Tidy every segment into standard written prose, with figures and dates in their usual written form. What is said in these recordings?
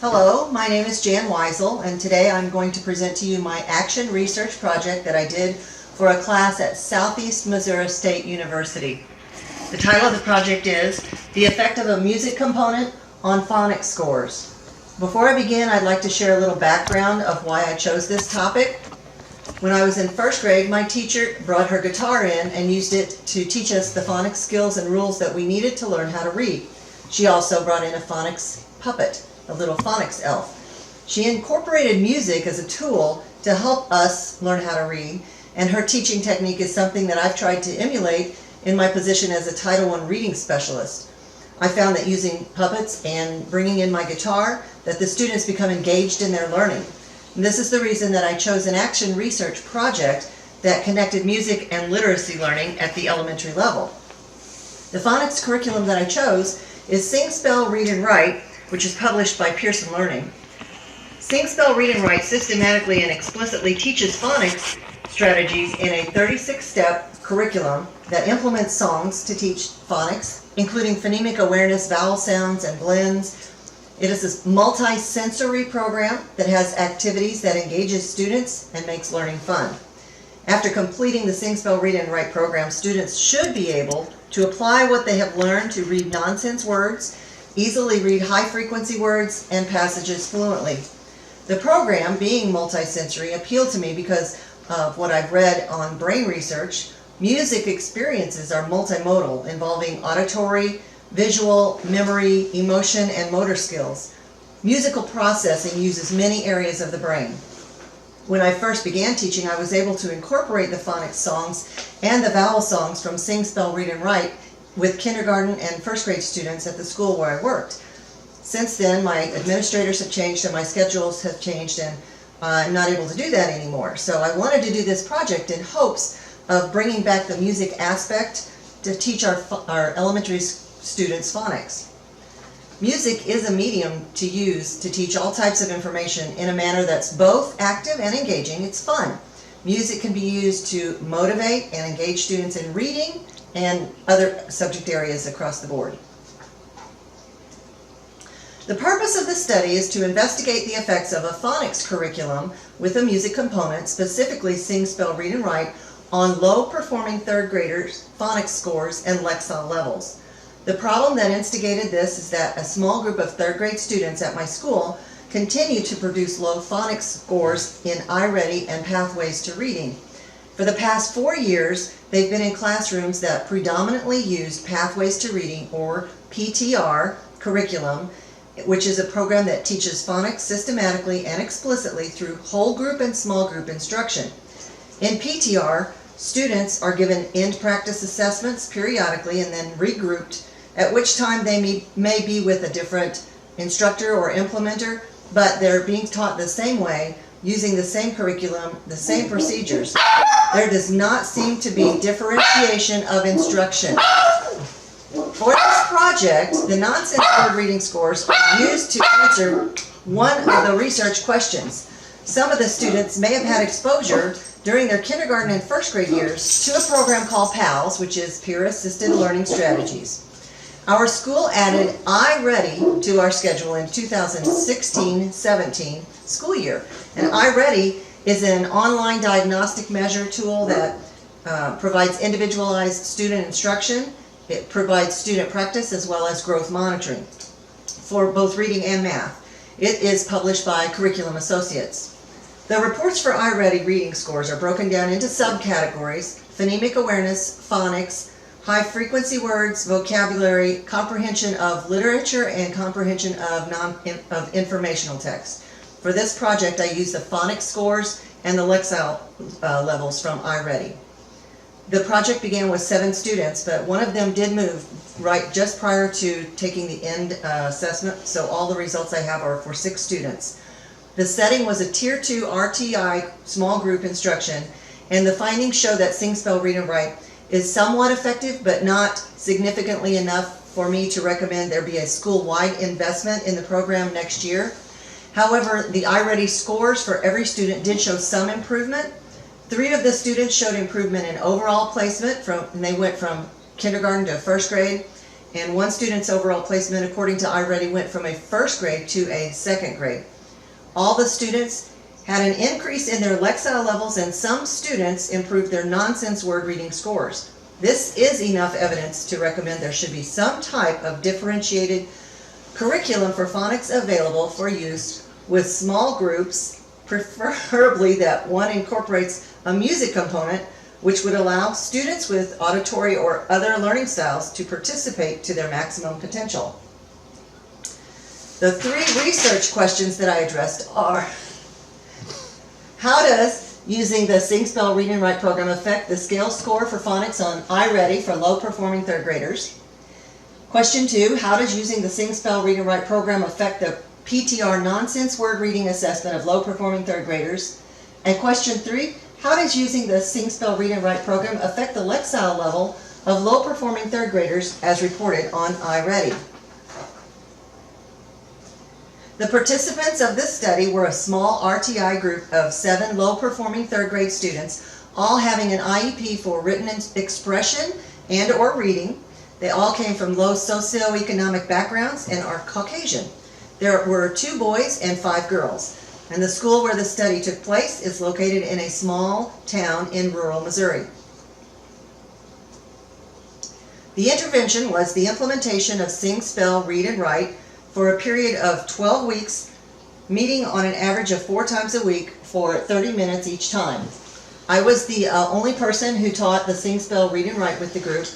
Hello, my name is Jan Weisel, and today I'm going to present to you my action research project that I did for a class at Southeast Missouri State University. The title of the project is The Effect of a Music Component on Phonics Scores. Before I begin, I'd like to share a little background of why I chose this topic. When I was in first grade, my teacher brought her guitar in and used it to teach us the phonics skills and rules that we needed to learn how to read. She also brought in a phonics puppet, a little phonics elf. She incorporated music as a tool to help us learn how to read, and her teaching technique is something that I've tried to emulate in my position as a Title I reading specialist. I found that using puppets and bringing in my guitar, that the students become engaged in their learning. And this is the reason that I chose an action research project that connected music and literacy learning at the elementary level. The phonics curriculum that I chose is Sing, Spell, Read, and Write, which is published by Pearson Learning. Sing, Spell, Read, and Write systematically and explicitly teaches phonics strategies in a 36-step curriculum that implements songs to teach phonics, including phonemic awareness, vowel sounds, and blends. It is a multi-sensory program that has activities that engages students and makes learning fun. After completing the Sing, Spell, Read, and Write program, students should be able to apply what they have learned to read nonsense words, easily read high-frequency words and passages fluently. The program, being multisensory, appealed to me because of what I've read on brain research. Music experiences are multimodal, involving auditory, visual, memory, emotion, and motor skills. Musical processing uses many areas of the brain. When I first began teaching, I was able to incorporate the phonics songs and the vowel songs from Sing, Spell, Read, and Write with kindergarten and first grade students at the school where I worked. Since then, my administrators have changed and my schedules have changed, and I'm not able to do that anymore. So I wanted to do this project in hopes of bringing back the music aspect to teach our elementary students phonics. Music is a medium to use to teach all types of information in a manner that's both active and engaging. It's fun. Music can be used to motivate and engage students in reading and other subject areas across the board. The purpose of the study is to investigate the effects of a phonics curriculum with a music component, specifically Sing, Spell, Read, and Write, on low-performing third graders' phonics scores and Lexile levels. The problem that instigated this is that a small group of third grade students at my school continue to produce low phonics scores in iReady and Pathways to Reading. For the past 4 years, they've been in classrooms that predominantly used Pathways to Reading, or PTR, curriculum, which is a program that teaches phonics systematically and explicitly through whole group and small group instruction. In PTR, students are given end practice assessments periodically and then regrouped, at which time they may be with a different instructor or implementer, but they're being taught the same way, using the same curriculum, the same procedures. There does not seem to be differentiation of instruction. For this project, the nonsense word reading scores are used to answer one of the research questions. Some of the students may have had exposure during their kindergarten and first grade years to a program called PALS, which is Peer Assisted Learning Strategies. Our school added iReady to our schedule in 2016-17 school year. And iReady is an online diagnostic measure tool that provides individualized student instruction. It provides student practice as well as growth monitoring for both reading and math. It is published by Curriculum Associates. The reports for iReady reading scores are broken down into subcategories: phonemic awareness, phonics, high-frequency words, vocabulary, comprehension of literature, and comprehension of informational text. For this project, I used the Phonics Scores and the Lexile levels from iReady. The project began with 7 students, but one of them did move right just prior to taking the end assessment, so all the results I have are for 6 students. The setting was a Tier 2 RTI small group instruction, and the findings show that Sing, Spell, Read, and Write is somewhat effective, but not significantly enough for me to recommend there be a school-wide investment in the program next year. However, the iReady scores for every student did show some improvement. 3 of the students showed improvement in overall placement, and they went from kindergarten to first grade, and one student's overall placement according to iReady went from a first grade to a second grade. All the students had an increase in their Lexile levels, and some students improved their nonsense word reading scores. This is enough evidence to recommend there should be some type of differentiated curriculum for phonics available for use with small groups, preferably that one incorporates a music component, which would allow students with auditory or other learning styles to participate to their maximum potential. The three research questions that I addressed are: how does using the Sing, Spell, Read, and Write program affect the scale score for phonics on iReady for low-performing third graders? Question 2, how does using the Sing, Spell, Read, and Write program affect the PTR nonsense word reading assessment of low-performing third graders? And question 3, how does using the Sing, Spell, Read, and Write program affect the Lexile level of low-performing third graders as reported on iReady? The participants of this study were a small RTI group of 7 low-performing third grade students, all having an IEP for written expression and or reading. They all came from low socioeconomic backgrounds and are Caucasian. There were 2 boys and 5 girls, and the school where the study took place is located in a small town in rural Missouri. The intervention was the implementation of Sing, Spell, Read, and Write for a period of 12 weeks, meeting on an average of 4 times a week for 30 minutes each time. I was the only person who taught the Sing, Spell, Read, and Write with the group,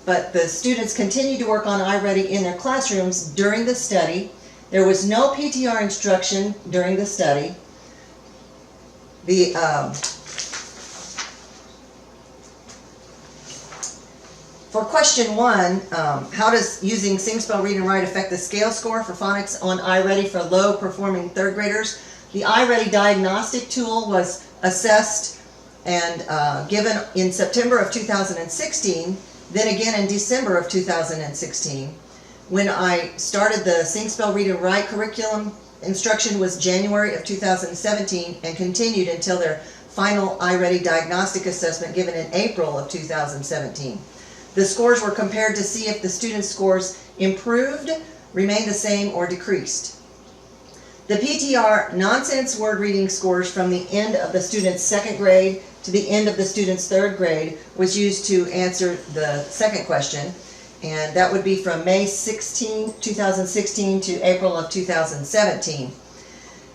but the students continued to work on iReady in their classrooms during the study. There was no PTR instruction during the study. For question 1, how does using Sing, Spell, Read, and Write affect the scale score for phonics on iReady for low-performing third graders? The iReady diagnostic tool was assessed and given in September of 2016, then again in December of 2016. When I started the Sing, Spell, Read, and Write curriculum, instruction was January of 2017 and continued until their final iReady diagnostic assessment given in April of 2017. The scores were compared to see if the students' scores improved, remained the same, or decreased. The PTR nonsense word reading scores from the end of the student's second grade to the end of the student's third grade was used to answer the second question, and that would be from May 16, 2016 to April of 2017.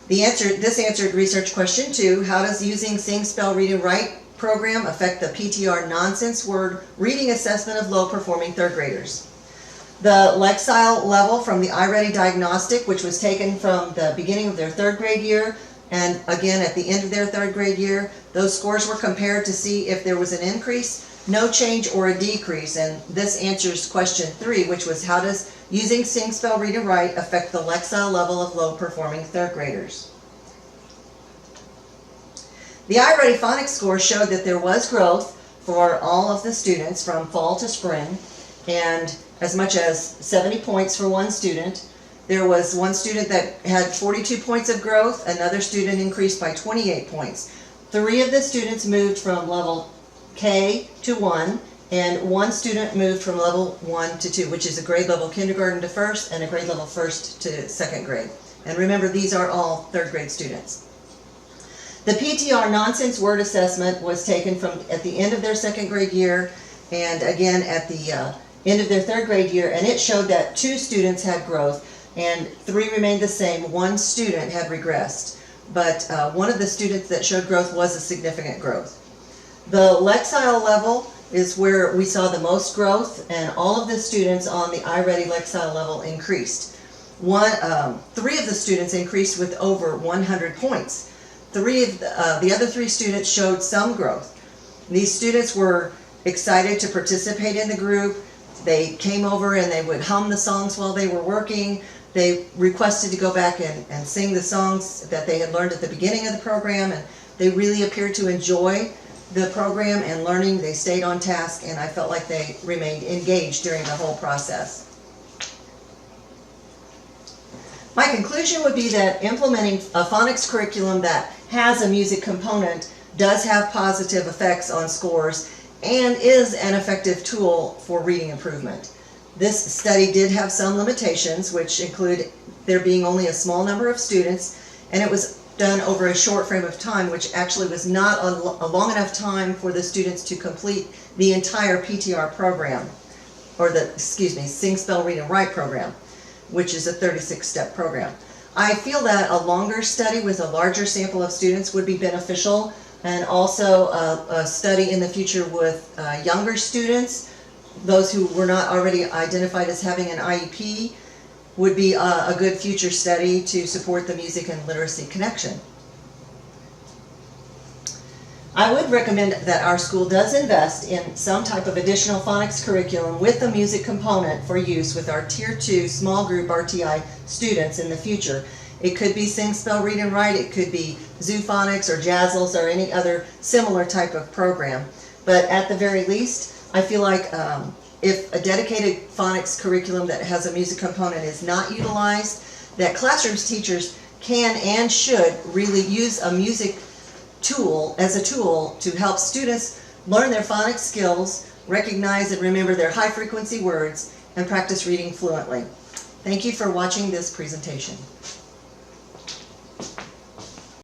This answered research question 2, how does using Sing, Spell, Read, and Write program affect the PTR nonsense word reading assessment of low-performing third graders? The Lexile level from the iReady diagnostic, which was taken from the beginning of their third grade year and again at the end of their third grade year, those scores were compared to see if there was an increase, no change, or a decrease, and this answers question 3, which was how does using Sing, Spell, Read, and Write affect the Lexile level of low-performing third graders? The iReady Phonics score showed that there was growth for all of the students from fall to spring, and as much as 70 points for one student. There was one student that had 42 points of growth, another student increased by 28 points. 3 of the students moved from level K to 1, and one student moved from level 1 to 2, which is a grade level kindergarten to first and a grade level first to second grade. And remember, these are all third grade students. The PTR nonsense word assessment was taken from at the end of their second grade year and again at the end of their third grade year, and it showed that 2 students had growth and 3 remained the same. 1 student had regressed, but one of the students that showed growth was a significant growth. The Lexile level is where we saw the most growth, and all of the students on the iReady Lexile level increased. 3 of the students increased with over 100 points. 3 of the other 3 students showed some growth. These students were excited to participate in the group. They came over and they would hum the songs while they were working. They requested to go back and sing the songs that they had learned at the beginning of the program, and they really appeared to enjoy the program and learning. They stayed on task, and I felt like they remained engaged during the whole process. My conclusion would be that implementing a phonics curriculum that has a music component does have positive effects on scores and is an effective tool for reading improvement. This study did have some limitations, which include there being only a small number of students, and it was done over a short frame of time, which actually was not a long enough time for the students to complete the entire PTR program, or Sing, Spell, Read, and Write program, which is a 36-step program. I feel that a longer study with a larger sample of students would be beneficial, and also a study in the future with younger students, those who were not already identified as having an IEP, would be a good future study to support the music and literacy connection. I would recommend that our school does invest in some type of additional phonics curriculum with a music component for use with our Tier 2 small group RTI students in the future. It could be Sing, Spell, Read, and Write, it could be Zoo Phonics or Jazzles or any other similar type of program. But at the very least, I feel like if a dedicated phonics curriculum that has a music component is not utilized, that classrooms teachers can and should really use a music tool as a tool to help students learn their phonics skills, recognize and remember their high frequency words, and practice reading fluently. Thank you for watching this presentation.